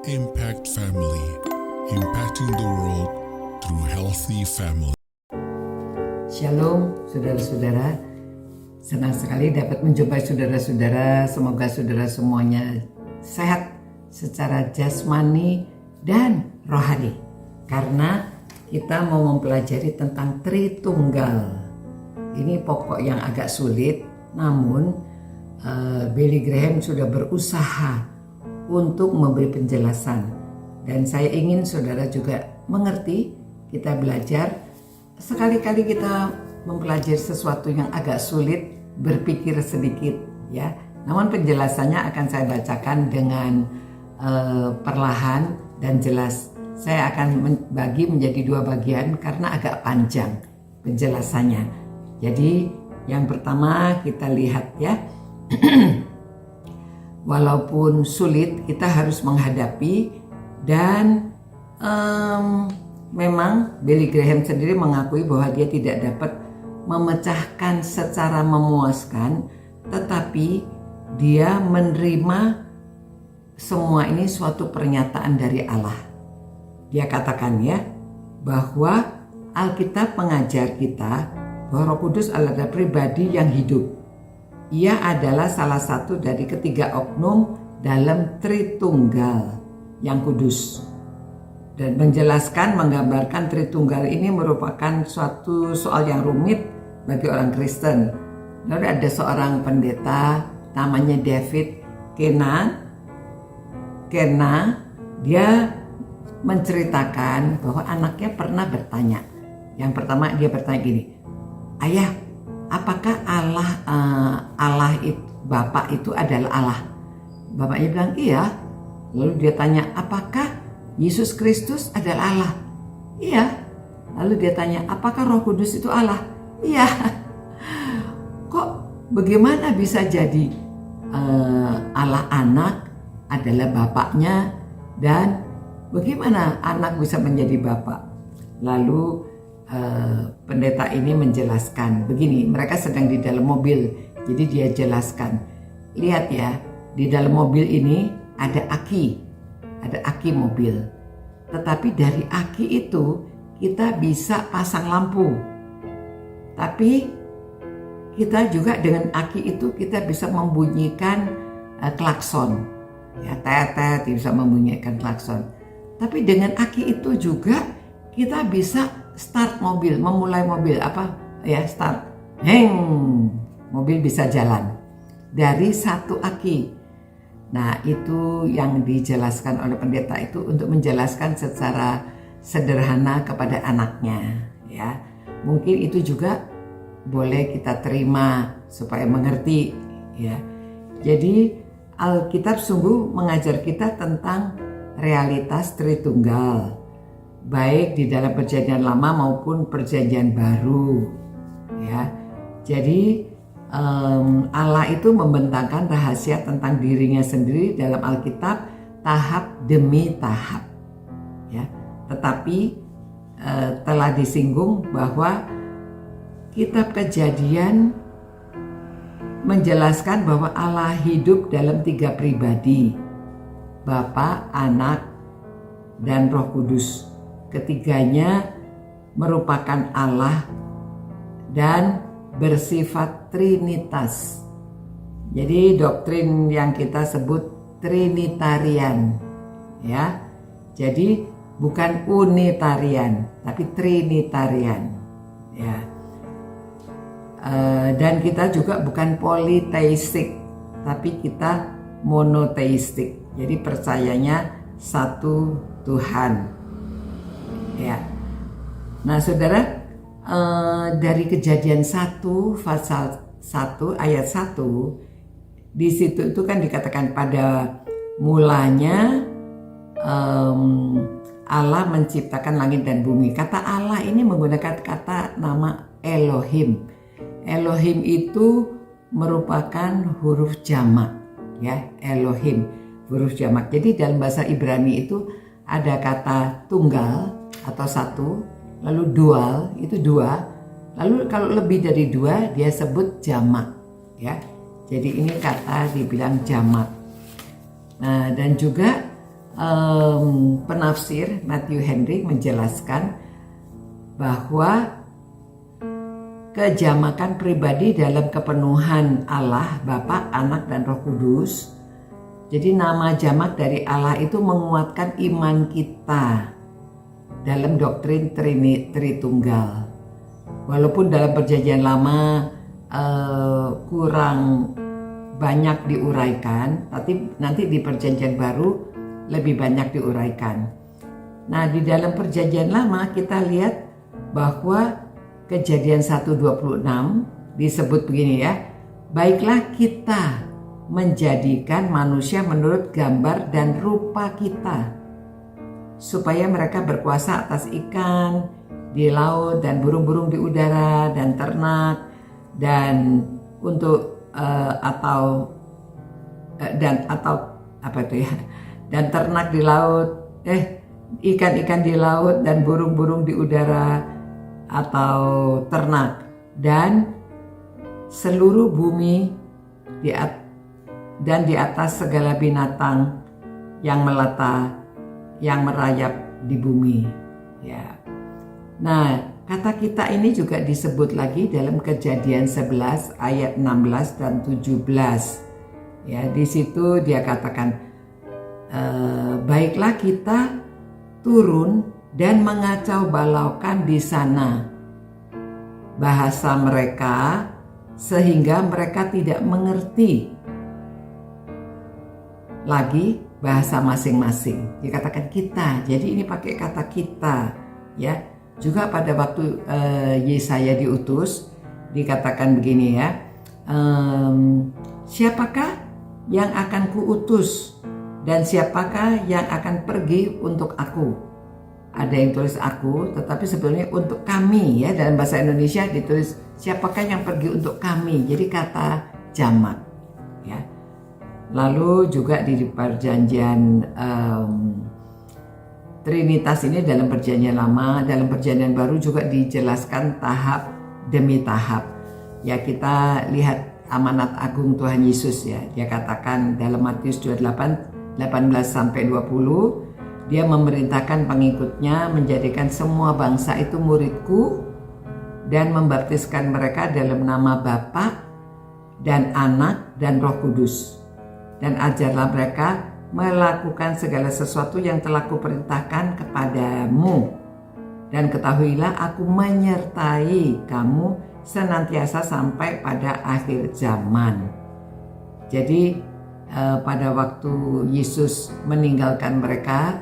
Impact Family, impacting the world through healthy family. Shalom saudara-saudara, senang sekali dapat menjumpai saudara-saudara. Semoga saudara semuanya sehat secara jasmani dan rohani, karena kita mau mempelajari tentang Tritunggal. Ini pokok yang agak sulit, namun Billy Graham sudah berusaha untuk memberi penjelasan, dan saya ingin saudara juga mengerti. Kita belajar, sekali-kali kita mempelajari sesuatu yang agak sulit, berpikir sedikit ya. Namun penjelasannya akan saya bacakan dengan perlahan dan jelas. Saya akan bagi menjadi dua bagian karena agak panjang penjelasannya. Jadi yang pertama kita lihat ya. Walaupun sulit, kita harus menghadapi, dan memang Billy Graham sendiri mengakui bahwa dia tidak dapat memecahkan secara memuaskan, tetapi dia menerima semua ini suatu pernyataan dari Allah. Dia katakan ya, bahwa Alkitab mengajar kita bahwa Roh Kudus adalah pribadi yang hidup. Ia adalah salah satu dari ketiga oknum dalam Tritunggal yang kudus. Dan menjelaskan, menggambarkan Tritunggal ini merupakan suatu soal yang rumit bagi orang Kristen. Lalu ada seorang pendeta namanya David Kena, dia menceritakan bahwa anaknya pernah bertanya. Yang pertama dia bertanya gini, "Ayah, apakah Allah itu, Bapak itu adalah Allah?" Bapaknya bilang iya. Lalu dia tanya, "Apakah Yesus Kristus adalah Allah?" Iya. Lalu dia tanya, "Apakah Roh Kudus itu Allah?" Iya. Kok bagaimana bisa jadi Allah anak adalah bapaknya, dan bagaimana anak bisa menjadi bapak? Lalu pendeta ini menjelaskan begini, mereka sedang di dalam mobil, jadi dia jelaskan, lihat ya, di dalam mobil ini ada aki mobil, tetapi dari aki itu kita bisa pasang lampu, tapi kita juga dengan aki itu kita bisa membunyikan klakson, ya, tet bisa membunyikan klakson, tapi dengan aki itu juga kita bisa start mobil, memulai mobil, start, mobil bisa jalan dari satu aki. Nah, itu yang dijelaskan oleh pendeta itu untuk menjelaskan secara sederhana kepada anaknya ya. Mungkin itu juga boleh kita terima supaya mengerti ya. Jadi Alkitab sungguh mengajar kita tentang realitas Tritunggal, baik di dalam perjanjian lama maupun perjanjian baru ya. Jadi Allah itu membentangkan rahasia tentang dirinya sendiri dalam Alkitab tahap demi tahap ya. Tetapi telah disinggung bahwa kitab Kejadian menjelaskan bahwa Allah hidup dalam tiga pribadi, Bapa, Anak, dan Roh Kudus. Ketiganya merupakan Allah dan bersifat trinitas. Jadi doktrin yang kita sebut Trinitarian ya. Jadi bukan unitarian tapi Trinitarian ya. Dan kita juga bukan politeistik tapi kita monoteistik. Jadi percayanya satu Tuhan ya. Nah saudara, dari Kejadian 1 pasal 1 ayat 1, di situ itu kan dikatakan pada mulanya Allah menciptakan langit dan bumi. Kata Allah ini menggunakan kata nama Elohim. Elohim itu merupakan huruf jamak ya, Elohim huruf jamak. Jadi dalam bahasa Ibrani itu ada kata tunggal atau satu, lalu dual itu dua, lalu kalau lebih dari dua dia sebut jamak ya. Jadi ini kata dibilang jamak. Nah, dan juga penafsir Matthew Henry menjelaskan bahwa kejamakan pribadi dalam kepenuhan Allah, Bapa, Anak, dan Roh Kudus. Jadi nama jamak dari Allah itu menguatkan iman kita dalam doktrin Tritunggal. Walaupun dalam Perjanjian Lama kurang banyak diuraikan, tapi nanti di Perjanjian Baru lebih banyak diuraikan. Nah, di dalam Perjanjian Lama kita lihat bahwa Kejadian 1:26 disebut begini ya, baiklah kita menjadikan manusia menurut gambar dan rupa kita, supaya mereka berkuasa atas ikan di laut dan burung-burung di udara dan ternak dan untuk dan ternak di laut, ikan-ikan di laut dan burung-burung di udara atau ternak dan seluruh bumi dan di atas segala binatang yang melata yang merayap di bumi ya. Nah, kata kita ini juga disebut lagi dalam Kejadian 11 ayat 16 dan 17 ya. Di situ dia katakan baiklah kita turun dan mengacau balaukan di sana bahasa mereka sehingga mereka tidak mengerti lagi bahasa masing-masing. Dikatakan kita, jadi ini pakai kata kita ya. Juga pada waktu Yesaya diutus dikatakan begini ya, siapakah yang akan kuutus dan siapakah yang akan pergi untuk aku? Ada yang tulis aku, tetapi sebenarnya untuk kami ya, dalam bahasa Indonesia ditulis siapakah yang pergi untuk kami. Jadi kata jamak ya. Lalu juga di perjanjian Trinitas ini dalam Perjanjian Lama, dalam Perjanjian Baru juga dijelaskan tahap demi tahap. Ya, kita lihat amanat agung Tuhan Yesus ya. Dia katakan dalam Matius 28 18 sampai 20, dia memerintahkan pengikutnya menjadikan semua bangsa itu muridku dan membaptiskan mereka dalam nama Bapa dan Anak dan Roh Kudus. Dan ajarlah mereka melakukan segala sesuatu yang telah kuperintahkan kepadamu. Dan ketahuilah aku menyertai kamu senantiasa sampai pada akhir zaman. Jadi pada waktu Yesus meninggalkan mereka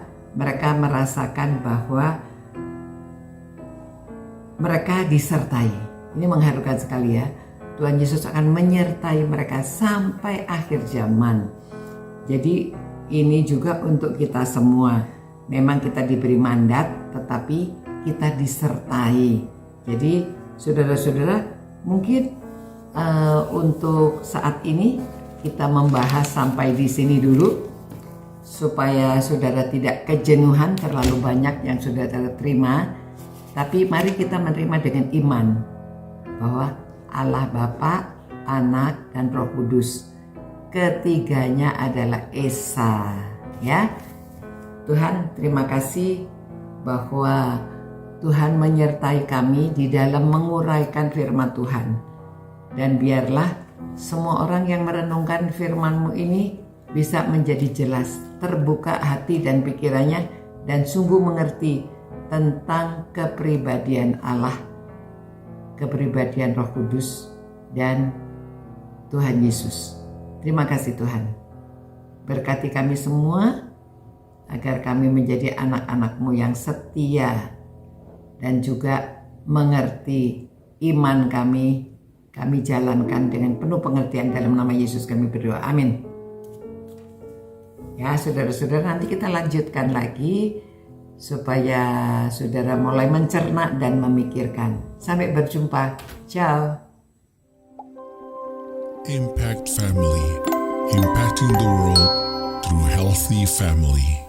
merasakan bahwa mereka disertai. Ini mengharukan sekali ya. Tuhan Yesus akan menyertai mereka sampai akhir zaman. Jadi ini juga untuk kita semua. Memang kita diberi mandat, tetapi kita disertai. Jadi saudara-saudara, mungkin untuk saat ini kita membahas sampai di sini dulu, supaya saudara tidak kejenuhan terlalu banyak yang saudara terima. Tapi mari kita menerima dengan iman bahwa Allah Bapa, Anak, dan Roh Kudus, ketiganya adalah Esa ya. Tuhan, terima kasih bahwa Tuhan menyertai kami di dalam menguraikan firman Tuhan. Dan biarlah semua orang yang merenungkan firman-Mu ini bisa menjadi jelas, terbuka hati dan pikirannya, dan sungguh mengerti tentang kepribadian Allah, kepribadian Roh Kudus, dan Tuhan Yesus. Terima kasih Tuhan. Berkati kami semua, agar kami menjadi anak-anak-Mu yang setia, dan juga mengerti iman kami jalankan dengan penuh pengertian. Dalam nama Yesus kami berdoa, amin. Ya saudara-saudara, nanti kita lanjutkan lagi supaya saudara mulai mencerna dan memikirkan. Sampai berjumpa, ciao. Impact Family, impacting the world through healthy family.